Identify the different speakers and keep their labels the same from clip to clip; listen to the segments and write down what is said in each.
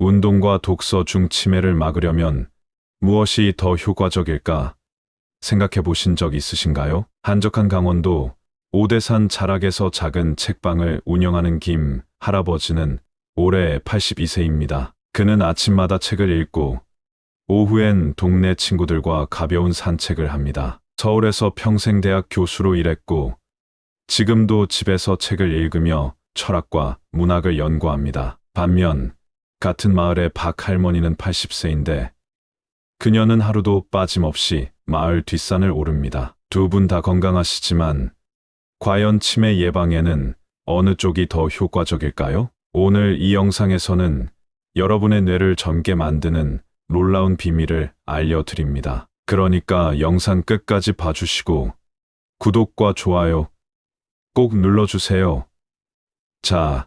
Speaker 1: 운동과 독서 중 치매를 막으려면 무엇이 더 효과적일까 생각해 보신 적 있으신가요? 한적한 강원도 오대산 자락에서 작은 책방을 운영하는 김 할아버지는 올해 82세입니다. 그는 아침마다 책을 읽고 오후엔 동네 친구들과 가벼운 산책을 합니다. 서울에서 평생 대학 교수로 일했고 지금도 집에서 책을 읽으며 철학과 문학을 연구합니다. 반면 같은 마을의 박 할머니는 80세인데 그녀는 하루도 빠짐없이 마을 뒷산을 오릅니다. 두 분 다 건강하시지만 과연 치매 예방에는 어느 쪽이 더 효과적일까요? 오늘 이 영상에서는 여러분의 뇌를 젊게 만드는 놀라운 비밀을 알려드립니다. 그러니까 영상 끝까지 봐주시고 구독과 좋아요 꼭 눌러주세요. 자,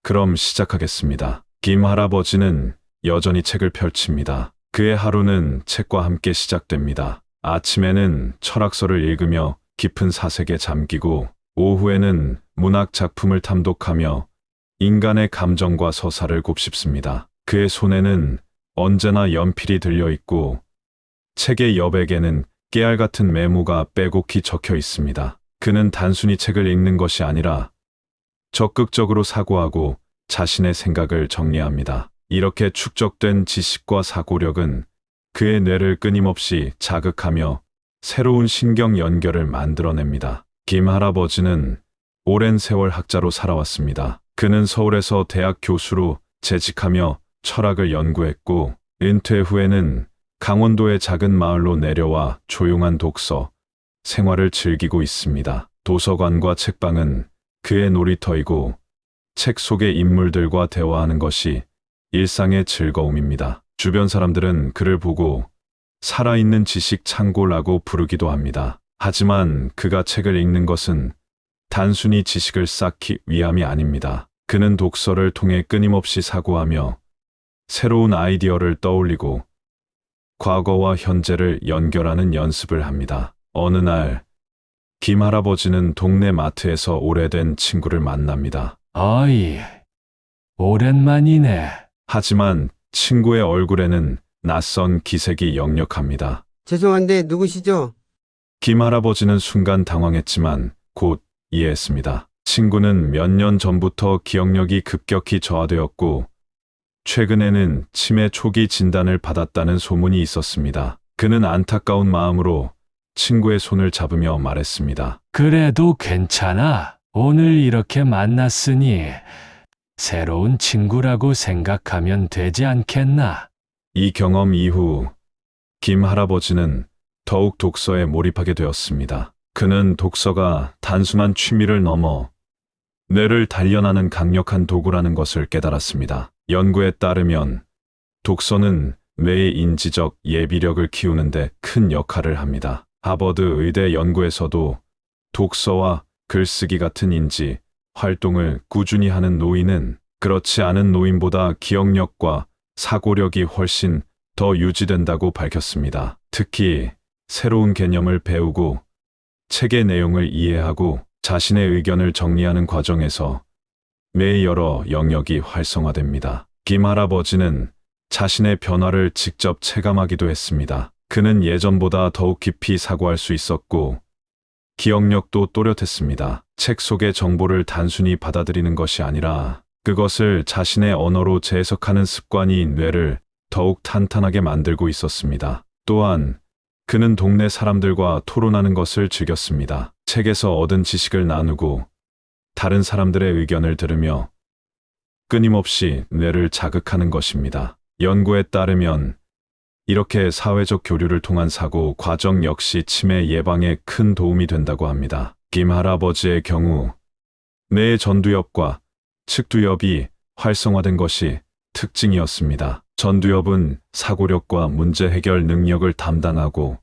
Speaker 1: 그럼 시작하겠습니다. 김 할아버지는 여전히 책을 펼칩니다. 그의 하루는 책과 함께 시작됩니다. 아침에는 철학서를 읽으며 깊은 사색에 잠기고 오후에는 문학 작품을 탐독하며 인간의 감정과 서사를 곱씹습니다. 그의 손에는 언제나 연필이 들려있고 책의 여백에는 깨알 같은 메모가 빼곡히 적혀 있습니다. 그는 단순히 책을 읽는 것이 아니라 적극적으로 사고하고 자신의 생각을 정리합니다. 이렇게 축적된 지식과 사고력은 그의 뇌를 끊임없이 자극하며 새로운 신경 연결을 만들어냅니다. 김 할아버지는 오랜 세월 학자로 살아왔습니다. 그는 서울에서 대학 교수로 재직하며 철학을 연구했고 은퇴 후에는 강원도의 작은 마을로 내려와 조용한 독서 생활을 즐기고 있습니다. 도서관과 책방은 그의 놀이터이고 책 속의 인물들과 대화하는 것이 일상의 즐거움입니다. 주변 사람들은 그를 보고 살아있는 지식 창고라고 부르기도 합니다. 하지만 그가 책을 읽는 것은 단순히 지식을 쌓기 위함이 아닙니다. 그는 독서를 통해 끊임없이 사고하며 새로운 아이디어를 떠올리고 과거와 현재를 연결하는 연습을 합니다. 어느 날 김 할아버지는 동네 마트에서 오래된 친구를 만납니다.
Speaker 2: 어이, 오랜만이네.
Speaker 1: 하지만 친구의 얼굴에는 낯선 기색이 역력합니다.
Speaker 3: 죄송한데 누구시죠?
Speaker 1: 김 할아버지는 순간 당황했지만 곧 이해했습니다. 친구는 몇 년 전부터 기억력이 급격히 저하되었고 최근에는 치매 초기 진단을 받았다는 소문이 있었습니다. 그는 안타까운 마음으로 친구의 손을 잡으며 말했습니다.
Speaker 2: 그래도 괜찮아. 오늘 이렇게 만났으니 새로운 친구라고 생각하면 되지 않겠나?
Speaker 1: 이 경험 이후 김 할아버지는 더욱 독서에 몰입하게 되었습니다. 그는 독서가 단순한 취미를 넘어 뇌를 단련하는 강력한 도구라는 것을 깨달았습니다. 연구에 따르면 독서는 뇌의 인지적 예비력을 키우는데 큰 역할을 합니다. 하버드 의대 연구에서도 독서와 글쓰기 같은 인지 활동을 꾸준히 하는 노인은 그렇지 않은 노인보다 기억력과 사고력이 훨씬 더 유지된다고 밝혔습니다. 특히 새로운 개념을 배우고 책의 내용을 이해하고 자신의 의견을 정리하는 과정에서 뇌의 여러 영역이 활성화됩니다. 김 할아버지는 자신의 변화를 직접 체감하기도 했습니다. 그는 예전보다 더욱 깊이 사고할 수 있었고 기억력도 또렷했습니다. 책 속의 정보를 단순히 받아들이는 것이 아니라 그것을 자신의 언어로 재해석하는 습관이 뇌를 더욱 탄탄하게 만들고 있었습니다. 또한 그는 동네 사람들과 토론하는 것을 즐겼습니다. 책에서 얻은 지식을 나누고 다른 사람들의 의견을 들으며 끊임없이 뇌를 자극하는 것입니다. 연구에 따르면 이렇게 사회적 교류를 통한 사고 과정 역시 치매 예방에 큰 도움이 된다고 합니다. 김 할아버지의 경우 뇌의 전두엽과 측두엽이 활성화된 것이 특징이었습니다. 전두엽은 사고력과 문제 해결 능력을 담당하고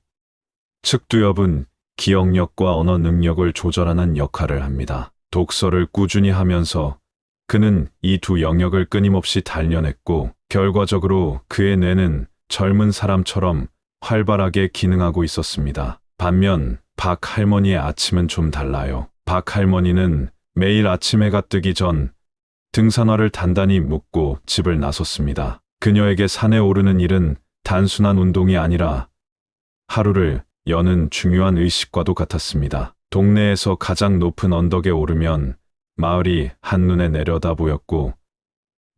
Speaker 1: 측두엽은 기억력과 언어 능력을 조절하는 역할을 합니다. 독서를 꾸준히 하면서 그는 이 두 영역을 끊임없이 단련했고 결과적으로 그의 뇌는 젊은 사람처럼 활발하게 기능하고 있었습니다. 반면 박 할머니의 아침은 좀 달라요. 박 할머니는 매일 아침 해가 뜨기 전 등산화를 단단히 묶고 집을 나섰습니다. 그녀에게 산에 오르는 일은 단순한 운동이 아니라 하루를 여는 중요한 의식과도 같았습니다. 동네에서 가장 높은 언덕에 오르면 마을이 한눈에 내려다 보였고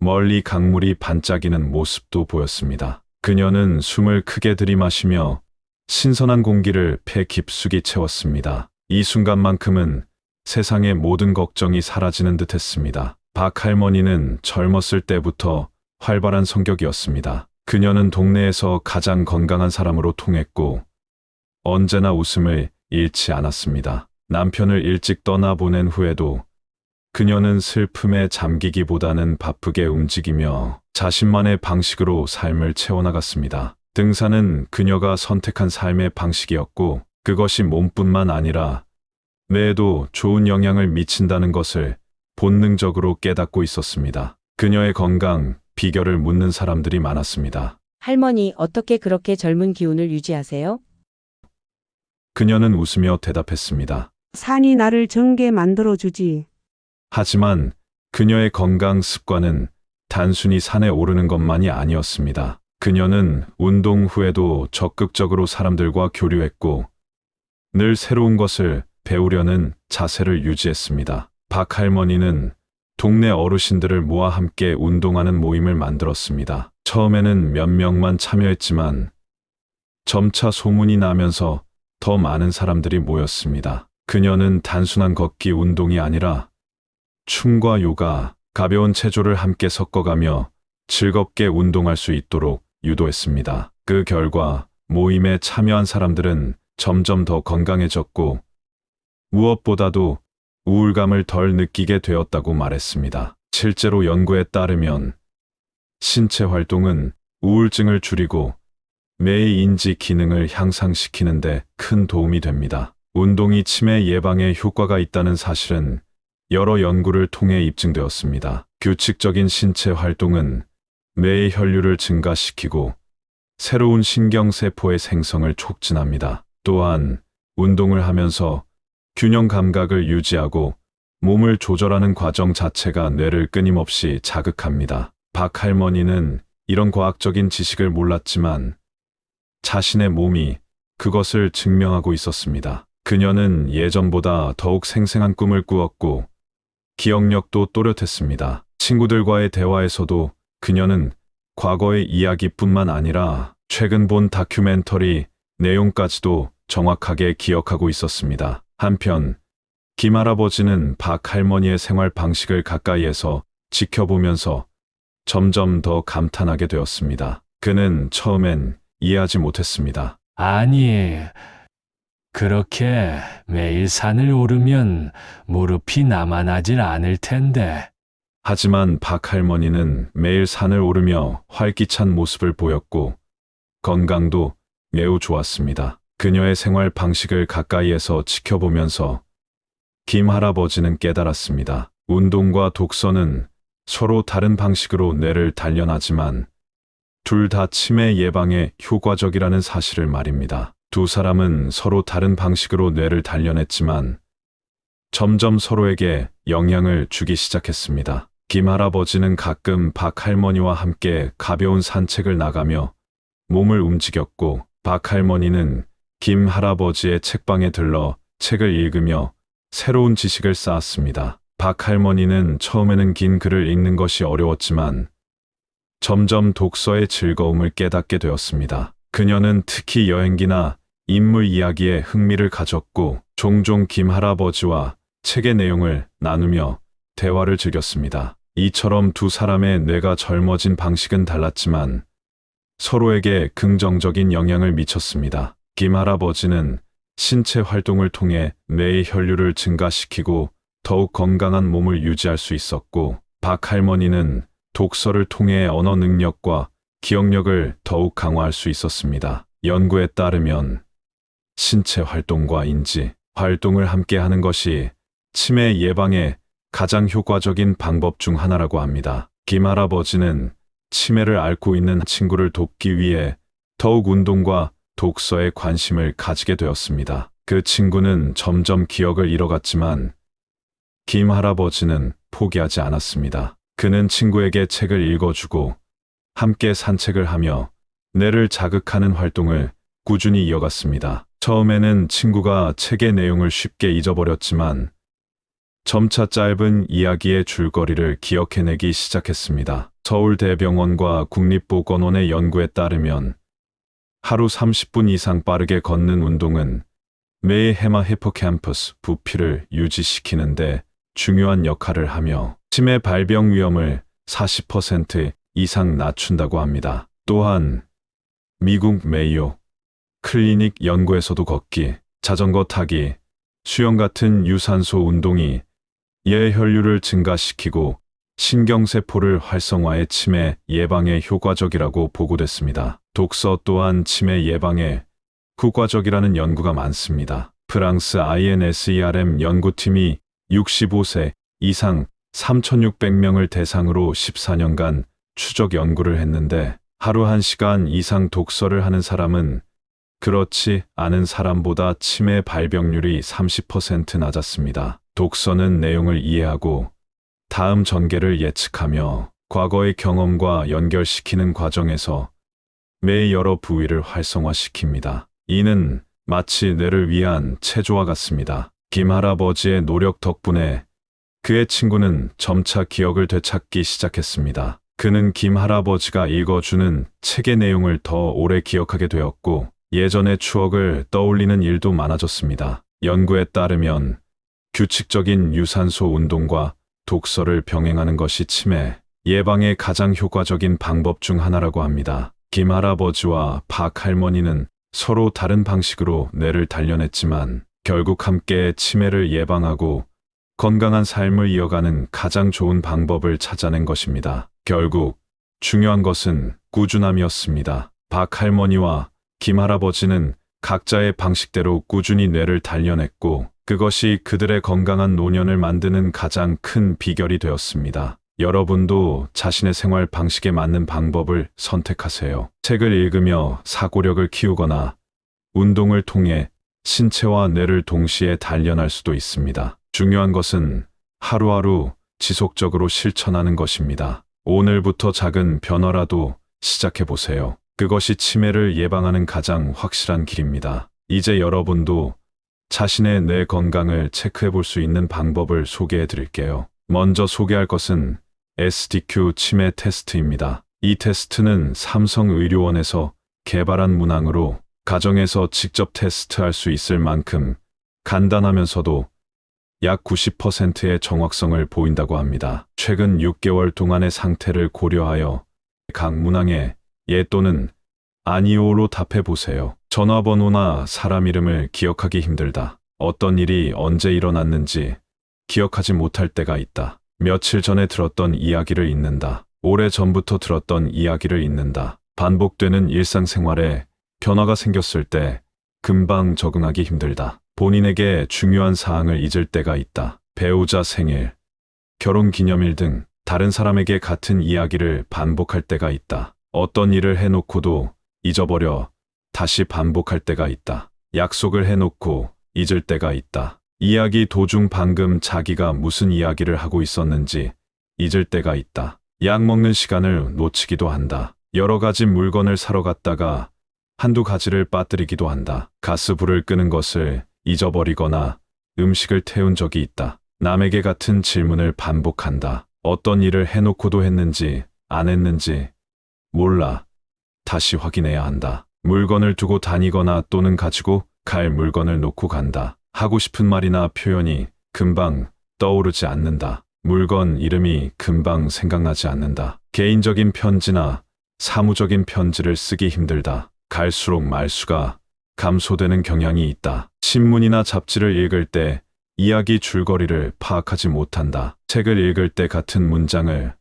Speaker 1: 멀리 강물이 반짝이는 모습도 보였습니다. 그녀는 숨을 크게 들이마시며 신선한 공기를 폐 깊숙이 채웠습니다. 이 순간만큼은 세상의 모든 걱정이 사라지는 듯 했습니다. 박 할머니는 젊었을 때부터 활발한 성격이었습니다. 그녀는 동네에서 가장 건강한 사람으로 통했고 언제나 웃음을 잃지 않았습니다. 남편을 일찍 떠나보낸 후에도 그녀는 슬픔에 잠기기보다는 바쁘게 움직이며 자신만의 방식으로 삶을 채워나갔습니다. 등산은 그녀가 선택한 삶의 방식이었고 그것이 몸뿐만 아니라 뇌에도 좋은 영향을 미친다는 것을 본능적으로 깨닫고 있었습니다. 그녀의 건강, 비결을 묻는 사람들이 많았습니다.
Speaker 4: 할머니, 어떻게 그렇게 젊은 기운을 유지하세요?
Speaker 1: 그녀는 웃으며 대답했습니다.
Speaker 5: 산이 나를 정게 만들어주지.
Speaker 1: 하지만 그녀의 건강 습관은 단순히 산에 오르는 것만이 아니었습니다. 그녀는 운동 후에도 적극적으로 사람들과 교류했고 늘 새로운 것을 배우려는 자세를 유지했습니다. 박 할머니는 동네 어르신들을 모아 함께 운동하는 모임을 만들었습니다. 처음에는 몇 명만 참여했지만 점차 소문이 나면서 더 많은 사람들이 모였습니다. 그녀는 단순한 걷기 운동이 아니라 춤과 요가, 가벼운 체조를 함께 섞어가며 즐겁게 운동할 수 있도록 유도했습니다. 그 결과 모임에 참여한 사람들은 점점 더 건강해졌고 무엇보다도 우울감을 덜 느끼게 되었다고 말했습니다. 실제로 연구에 따르면 신체 활동은 우울증을 줄이고 뇌의 인지 기능을 향상시키는 데 큰 도움이 됩니다. 운동이 치매 예방에 효과가 있다는 사실은 여러 연구를 통해 입증되었습니다. 규칙적인 신체 활동은 뇌의 혈류를 증가시키고 새로운 신경세포의 생성을 촉진합니다. 또한 운동을 하면서 균형 감각을 유지하고 몸을 조절하는 과정 자체가 뇌를 끊임없이 자극합니다. 박 할머니는 이런 과학적인 지식을 몰랐지만 자신의 몸이 그것을 증명하고 있었습니다. 그녀는 예전보다 더욱 생생한 꿈을 꾸었고 기억력도 또렷했습니다. 친구들과의 대화에서도 그녀는 과거의 이야기뿐만 아니라 최근 본 다큐멘터리 내용까지도 정확하게 기억하고 있었습니다. 한편 김할아버지는 박 할머니의 생활 방식을 가까이에서 지켜보면서 점점 더 감탄하게 되었습니다. 그는 처음엔 이해하지 못했습니다.
Speaker 2: 아니, 그렇게 매일 산을 오르면 무릎이 남아나질 않을 텐데.
Speaker 1: 하지만 박 할머니는 매일 산을 오르며 활기찬 모습을 보였고 건강도 매우 좋았습니다. 그녀의 생활 방식을 가까이에서 지켜보면서 김 할아버지는 깨달았습니다. 운동과 독서는 서로 다른 방식으로 뇌를 단련하지만 둘 다 치매 예방에 효과적이라는 사실을 말입니다. 두 사람은 서로 다른 방식으로 뇌를 단련했지만 점점 서로에게 영향을 주기 시작했습니다. 김 할아버지는 가끔 박 할머니와 함께 가벼운 산책을 나가며 몸을 움직였고 박 할머니는 김 할아버지의 책방에 들러 책을 읽으며 새로운 지식을 쌓았습니다. 박 할머니는 처음에는 긴 글을 읽는 것이 어려웠지만 점점 독서의 즐거움을 깨닫게 되었습니다. 그녀는 특히 여행기나 인물 이야기에 흥미를 가졌고 종종 김 할아버지와 책의 내용을 나누며 대화를 즐겼습니다. 이처럼 두 사람의 뇌가 젊어진 방식은 달랐지만 서로에게 긍정적인 영향을 미쳤습니다. 김 할아버지는 신체 활동을 통해 뇌의 혈류를 증가시키고 더욱 건강한 몸을 유지할 수 있었고 박 할머니는 독서를 통해 언어 능력과 기억력을 더욱 강화할 수 있었습니다. 연구에 따르면 신체 활동과 인지 활동을 함께 하는 것이 치매 예방에 가장 효과적인 방법 중 하나라고 합니다. 김 할아버지는 치매를 앓고 있는 친구를 돕기 위해 더욱 운동과 독서에 관심을 가지게 되었습니다. 그 친구는 점점 기억을 잃어갔지만 김 할아버지는 포기하지 않았습니다. 그는 친구에게 책을 읽어주고 함께 산책을 하며 뇌를 자극하는 활동을 꾸준히 이어갔습니다. 처음에는 친구가 책의 내용을 쉽게 잊어버렸지만 점차 짧은 이야기의 줄거리를 기억해내기 시작했습니다. 서울대병원과 국립보건원의 연구에 따르면 하루 30분 이상 빠르게 걷는 운동은 뇌의 헤마 히포캠퍼스 부피를 유지시키는데 중요한 역할을 하며 치매 발병 위험을 40% 이상 낮춘다고 합니다. 또한 미국 메이오 클리닉 연구에서도 걷기, 자전거 타기, 수영 같은 유산소 운동이 뇌혈류를 증가시키고 신경세포를 활성화해 치매 예방에 효과적이라고 보고됐습니다. 독서 또한 치매 예방에 효과적이라는 연구가 많습니다. 프랑스 INSERM 연구팀이 65세 이상 3,600명을 대상으로 14년간 추적 연구를 했는데 하루 1시간 이상 독서를 하는 사람은 그렇지 않은 사람보다 치매 발병률이 30% 낮았습니다. 독서는 내용을 이해하고 다음 전개를 예측하며 과거의 경험과 연결시키는 과정에서 뇌의 여러 부위를 활성화시킵니다. 이는 마치 뇌를 위한 체조와 같습니다. 김 할아버지의 노력 덕분에 그의 친구는 점차 기억을 되찾기 시작했습니다. 그는 김 할아버지가 읽어주는 책의 내용을 더 오래 기억하게 되었고 예전의 추억을 떠올리는 일도 많아졌습니다. 연구에 따르면 규칙적인 유산소 운동과 독서를 병행하는 것이 치매 예방에 가장 효과적인 방법 중 하나라고 합니다. 김 할아버지와 박 할머니는 서로 다른 방식으로 뇌를 단련했지만 결국 함께 치매를 예방하고 건강한 삶을 이어가는 가장 좋은 방법을 찾아낸 것입니다. 결국 중요한 것은 꾸준함이었습니다. 박 할머니와 김 할아버지는 각자의 방식대로 꾸준히 뇌를 단련했고 그것이 그들의 건강한 노년을 만드는 가장 큰 비결이 되었습니다. 여러분도 자신의 생활 방식에 맞는 방법을 선택하세요. 책을 읽으며 사고력을 키우거나 운동을 통해 신체와 뇌를 동시에 단련할 수도 있습니다. 중요한 것은 하루하루 지속적으로 실천하는 것입니다. 오늘부터 작은 변화라도 시작해 보세요. 그것이 치매를 예방하는 가장 확실한 길입니다. 이제 여러분도 자신의 뇌 건강을 체크해 볼 수 있는 방법을 소개해 드릴게요. 먼저 소개할 것은 SDQ 치매 테스트입니다. 이 테스트는 삼성의료원에서 개발한 문항으로 가정에서 직접 테스트할 수 있을 만큼 간단하면서도 약 90%의 정확성을 보인다고 합니다. 최근 6개월 동안의 상태를 고려하여 각 문항에 예 또는 아니오로 답해 보세요. 전화번호나 사람 이름을 기억하기 힘들다. 어떤 일이 언제 일어났는지 기억하지 못할 때가 있다. 며칠 전에 들었던 이야기를 잊는다. 오래 전부터 들었던 이야기를 잊는다. 반복되는 일상생활에 변화가 생겼을 때 금방 적응하기 힘들다. 본인에게 중요한 사항을 잊을 때가 있다. 배우자 생일, 결혼 기념일 등 다른 사람에게 같은 이야기를 반복할 때가 있다. 어떤 일을 해놓고도 잊어버려 다시 반복할 때가 있다. 약속을 해놓고 잊을 때가 있다. 이야기 도중 방금 자기가 무슨 이야기를 하고 있었는지 잊을 때가 있다. 약 먹는 시간을 놓치기도 한다. 여러 가지 물건을 사러 갔다가 한두 가지를 빠뜨리기도 한다. 가스불을 끄는 것을 잊어버리거나 음식을 태운 적이 있다. 남에게 같은 질문을 반복한다. 어떤 일을 해놓고도 했는지 안 했는지 몰라. 다시 확인해야 한다. 물건을 두고 다니거나 또는 가지고 갈 물건을 놓고 간다. 하고 싶은 말이나 표현이 금방 떠오르지 않는다. 물건 이름이 금방 생각나지 않는다. 개인적인 편지나 사무적인 편지를 쓰기 힘들다. 갈수록 말수가 감소되는 경향이 있다. 신문이나 잡지를 읽을 때 이야기 줄거리를 파악하지 못한다. 책을 읽을 때 같은 문장을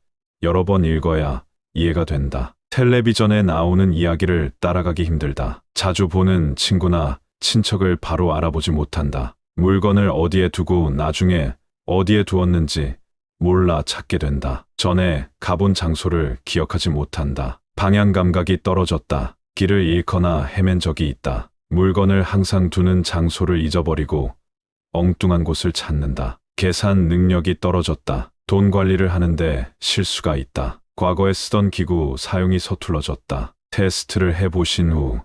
Speaker 1: 여러 번 읽어야 이해가 된다. 텔레비전에 나오는 이야기를 따라가기 힘들다. 자주 보는 친구나 친척을 바로 알아보지 못한다. 물건을 어디에 두고 나중에 어디에 두었는지 몰라 찾게 된다. 전에 가본 장소를 기억하지 못한다. 방향 감각이 떨어졌다. 길을 잃거나 헤맨 적이 있다. 물건을 항상 두는 장소를 잊어버리고 엉뚱한 곳을 찾는다. 계산 능력이 떨어졌다. 돈 관리를 하는데 실수가 있다. 과거에 쓰던 기구 사용이 서툴러졌다. 테스트를 해보신 후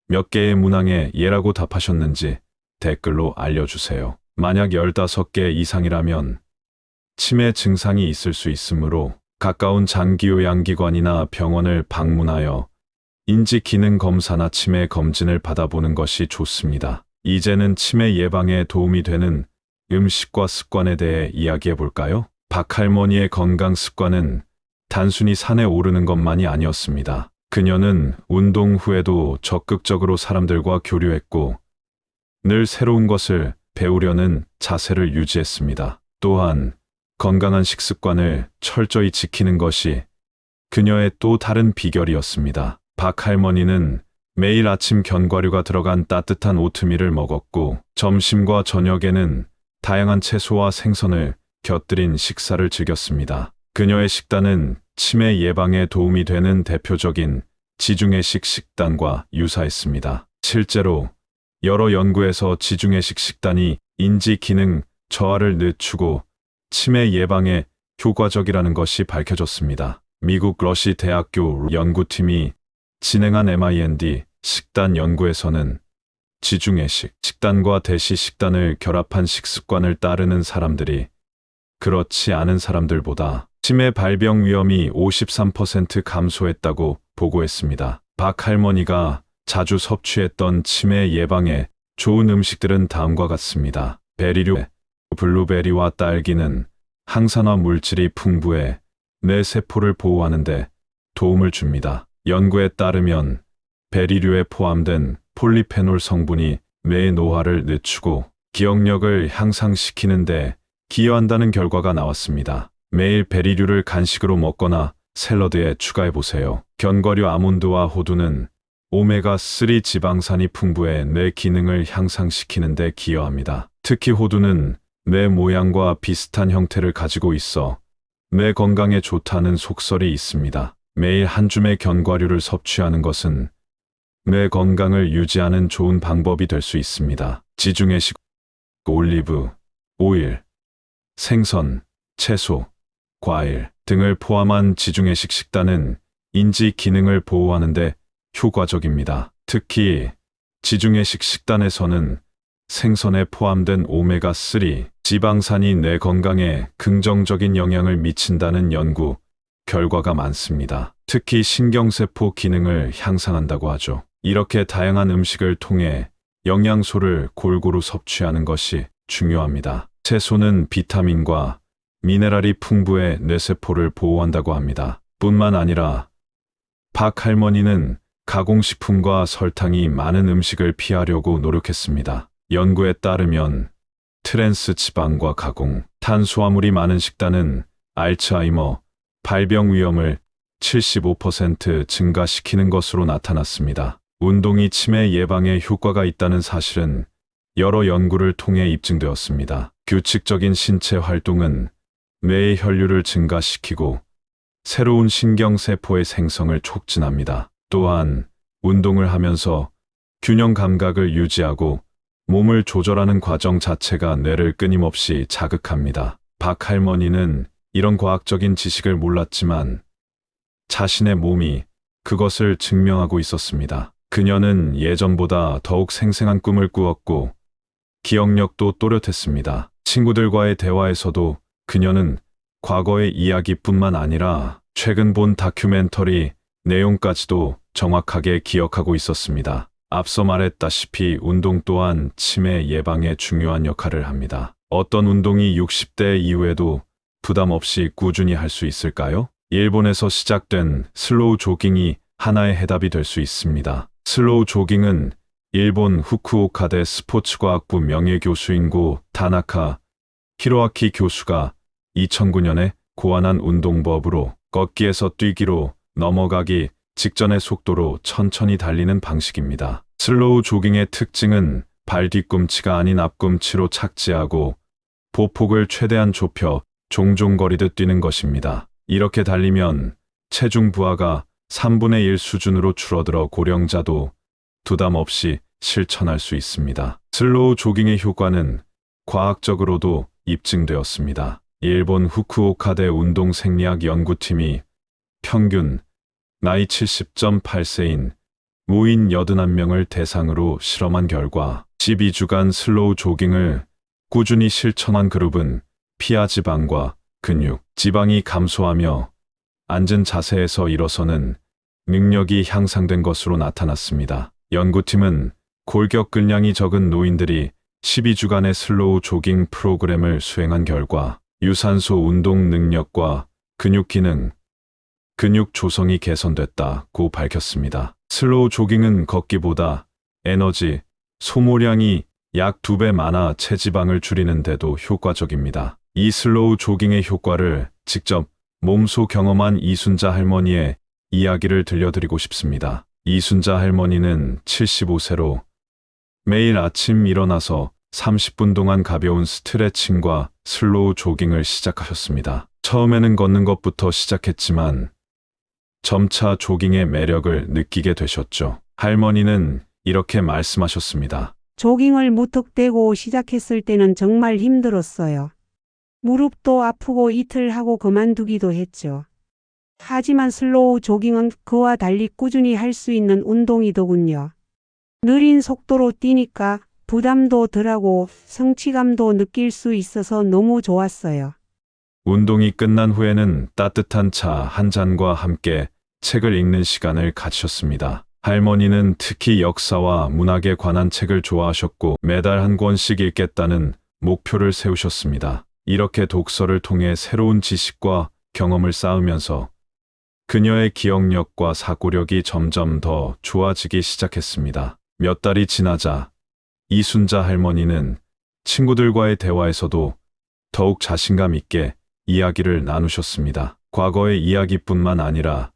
Speaker 1: 몇 개의 문항에 예라고 답하셨는지 댓글로 알려주세요. 만약 15개 이상이라면 치매 증상이 있을 수 있으므로 가까운 장기요양기관이나 병원을 방문하여 인지 기능 검사나 치매 검진을 받아보는 것이 좋습니다. 이제는 치매 예방에 도움이 되는 음식과 습관에 대해 이야기해 볼까요? 박할머니의 건강 습관은 단순히 산에 오르는 것만이 아니었습니다. 그녀는 운동 후에도 적극적으로 사람들과 교류했고 늘 새로운 것을 배우려는 자세를 유지했습니다. 또한 건강한 식습관을 철저히 지키는 것이 그녀의 또 다른 비결이었습니다. 박할머니는 매일 아침 견과류가 들어간 따뜻한 오트밀을 먹었고 점심과 저녁에는 다양한 채소와 생선을 곁들인 식사를 즐겼습니다. 그녀의 식단은 치매 예방에 도움이 되는 대표적인 지중해식 식단과 유사했습니다. 실제로 여러 연구에서 지중해식 식단이 인지 기능 저하를 늦추고 치매 예방에 효과적이라는 것이 밝혀졌습니다. 미국 러시 대학교 연구팀이 진행한 MIND 식단 연구에서는 지중해식 식단과 대시 식단을 결합한 식습관을 따르는 사람들이 그렇지 않은 사람들보다 치매 발병 위험이 53% 감소했다고 보고했습니다. 박할머니가 자주 섭취했던 치매 예방에 좋은 음식들은 다음과 같습니다. 베리류, 블루베리와 딸기는 항산화 물질이 풍부해 뇌 세포를 보호하는 데 도움을 줍니다. 연구에 따르면 베리류에 포함된 폴리페놀 성분이 뇌의 노화를 늦추고 기억력을 향상시키는 데 기여한다는 결과가 나왔습니다. 매일 베리류를 간식으로 먹거나 샐러드에 추가해보세요. 견과류 아몬드와 호두는 오메가3 지방산이 풍부해 뇌 기능을 향상시키는 데 기여합니다. 특히 호두는 뇌 모양과 비슷한 형태를 가지고 있어 뇌 건강에 좋다는 속설이 있습니다. 매일 한 줌의 견과류를 섭취하는 것은 뇌 건강을 유지하는 좋은 방법이 될 수 있습니다. 지중해식 올리브 오일, 생선, 채소, 과일 등을 포함한 지중해식 식단은 인지 기능을 보호하는 데 효과적입니다. 특히 지중해식 식단에서는 생선에 포함된 오메가3 지방산이 뇌 건강에 긍정적인 영향을 미친다는 연구 결과가 많습니다. 특히 신경세포 기능을 향상한다고 하죠. 이렇게 다양한 음식을 통해 영양소를 골고루 섭취하는 것이 중요합니다. 채소는 비타민과 미네랄이 풍부해 뇌세포를 보호한다고 합니다. 뿐만 아니라 박할머니는 가공식품과 설탕이 많은 음식을 피하려고 노력했습니다. 연구에 따르면 트랜스 지방과 가공, 탄수화물이 많은 식단은 알츠하이머 발병 위험을 75% 증가시키는 것으로 나타났습니다. 운동이 치매 예방에 효과가 있다는 사실은 여러 연구를 통해 입증되었습니다. 규칙적인 신체 활동은 뇌의 혈류를 증가시키고 새로운 신경세포의 생성을 촉진합니다. 또한 운동을 하면서 균형 감각을 유지하고 몸을 조절하는 과정 자체가 뇌를 끊임없이 자극합니다. 박할머니는 이런 과학적인 지식을 몰랐지만 자신의 몸이 그것을 증명하고 있었습니다. 그녀는 예전보다 더욱 생생한 꿈을 꾸었고 기억력도 또렷했습니다. 친구들과의 대화에서도 그녀는 과거의 이야기뿐만 아니라 최근 본 다큐멘터리 내용까지도 정확하게 기억하고 있었습니다. 앞서 말했다시피 운동 또한 치매 예방에 중요한 역할을 합니다. 어떤 운동이 60대 이후에도 부담 없이 꾸준히 할 수 있을까요? 일본에서 시작된 슬로우 조깅이 하나의 해답이 될 수 있습니다. 슬로우 조깅은 일본 후쿠오카대 스포츠과학부 명예교수인 다나카 히로아키 교수가 2009년에 고안한 운동법으로 걷기에서 뛰기로 넘어가기 직전의 속도로 천천히 달리는 방식입니다. 슬로우 조깅의 특징은 발 뒤꿈치가 아닌 앞꿈치로 착지하고 보폭을 최대한 좁혀 종종 거리듯 뛰는 것입니다. 이렇게 달리면 체중 부하가 3분의 1 수준으로 줄어들어 고령자도 부담 없이 실천할 수 있습니다. 슬로우 조깅의 효과는 과학적으로도 입증되었습니다. 일본 후쿠오카대 운동생리학 연구팀이 평균 나이 70.8세인 무인 81명을 대상으로 실험한 결과 12주간 슬로우 조깅을 꾸준히 실천한 그룹은 피하 지방과 근육, 지방이 감소하며 앉은 자세에서 일어서는 능력이 향상된 것으로 나타났습니다. 연구팀은 골격근량이 적은 노인들이 12주간의 슬로우 조깅 프로그램을 수행한 결과 유산소 운동 능력과 근육 기능, 근육 조성이 개선됐다고 밝혔습니다. 슬로우 조깅은 걷기보다 에너지 소모량이 약 2배 많아 체지방을 줄이는 데도 효과적입니다. 이 슬로우 조깅의 효과를 직접 몸소 경험한 이순자 할머니의 이야기를 들려드리고 싶습니다. 이순자 할머니는 75세로 매일 아침 일어나서 30분 동안 가벼운 스트레칭과 슬로우 조깅을 시작하셨습니다. 처음에는 걷는 것부터 시작했지만 점차 조깅의 매력을 느끼게 되셨죠. 할머니는 이렇게 말씀하셨습니다.
Speaker 5: 조깅을 무턱대고 시작했을 때는 정말 힘들었어요. 무릎도 아프고 이틀 하고 그만두기도 했죠. 하지만 슬로우 조깅은 그와 달리 꾸준히 할 수 있는 운동이더군요. 느린 속도로 뛰니까 부담도 덜하고 성취감도 느낄 수 있어서 너무 좋았어요.
Speaker 1: 운동이 끝난 후에는 따뜻한 차 한 잔과 함께 책을 읽는 시간을 가지셨습니다. 할머니는 특히 역사와 문학에 관한 책을 좋아하셨고 매달 한 권씩 읽겠다는 목표를 세우셨습니다. 이렇게 독서를 통해 새로운 지식과 경험을 쌓으면서 그녀의 기억력과 사고력이 점점 더 좋아지기 시작했습니다. 몇 달이 지나자 이순자 할머니는 친구들과의 대화에서도 더욱 자신감 있게 이야기를 나누셨습니다. 과거의 이야기뿐만 아니라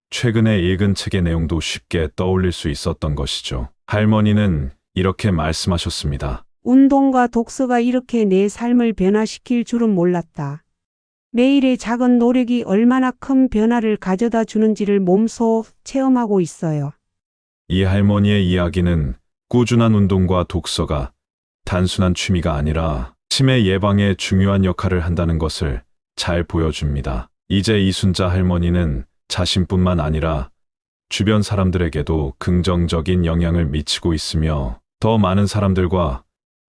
Speaker 1: 최근에 읽은 책의 내용도 쉽게 떠올릴 수 있었던 것이죠. 할머니는 이렇게 말씀하셨습니다.
Speaker 5: 운동과 독서가 이렇게 내 삶을 변화시킬 줄은 몰랐다. 매일의 작은 노력이 얼마나 큰 변화를 가져다 주는지를 몸소 체험하고 있어요.
Speaker 1: 이 할머니의 이야기는 꾸준한 운동과 독서가 단순한 취미가 아니라 치매 예방에 중요한 역할을 한다는 것을 잘 보여줍니다. 이제 이순자 할머니는 자신뿐만 아니라 주변 사람들에게도 긍정적인 영향을 미치고 있으며 더 많은 사람들과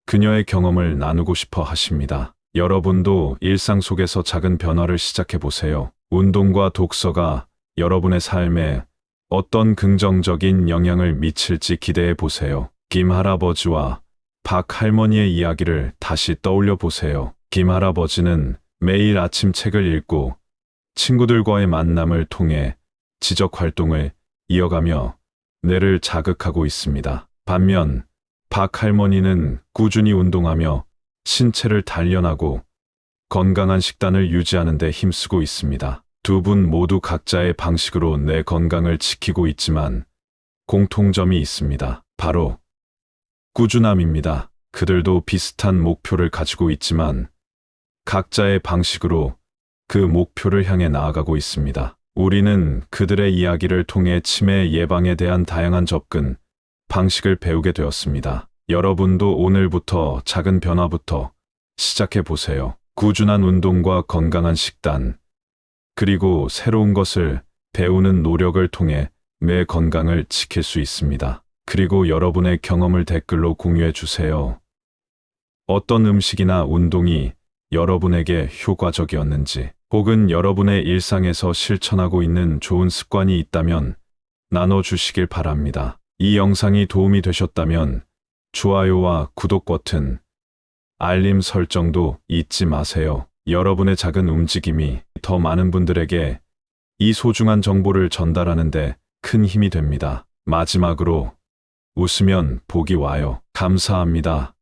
Speaker 1: 그녀의 경험을 나누고 싶어 하십니다. 여러분도 일상 속에서 작은 변화를 시작해 보세요. 운동과 독서가 여러분의 삶에 어떤 긍정적인 영향을 미칠지 기대해 보세요. 김 할아버지와 박 할머니의 이야기를 다시 떠올려 보세요. 김 할아버지는 매일 아침 책을 읽고 친구들과의 만남을 통해 지적 활동을 이어가며 뇌를 자극하고 있습니다. 반면 박 할머니는 꾸준히 운동하며 신체를 단련하고 건강한 식단을 유지하는 데 힘쓰고 있습니다. 두 분 모두 각자의 방식으로 내 건강을 지키고 있지만 공통점이 있습니다. 바로 꾸준함입니다. 그들도 비슷한 목표를 가지고 있지만 각자의 방식으로 그 목표를 향해 나아가고 있습니다. 우리는 그들의 이야기를 통해 치매 예방에 대한 다양한 접근, 방식을 배우게 되었습니다. 여러분도 오늘부터 작은 변화부터 시작해 보세요. 꾸준한 운동과 건강한 식단, 그리고 새로운 것을 배우는 노력을 통해 뇌 건강을 지킬 수 있습니다. 그리고 여러분의 경험을 댓글로 공유해 주세요. 어떤 음식이나 운동이 여러분에게 효과적이었는지, 혹은 여러분의 일상에서 실천하고 있는 좋은 습관이 있다면 나눠주시길 바랍니다. 이 영상이 도움이 되셨다면 좋아요와 구독 버튼, 알림 설정도 잊지 마세요. 여러분의 작은 움직임이 더 많은 분들에게 이 소중한 정보를 전달하는 데 큰 힘이 됩니다. 마지막으로 웃으면 복이 와요. 감사합니다.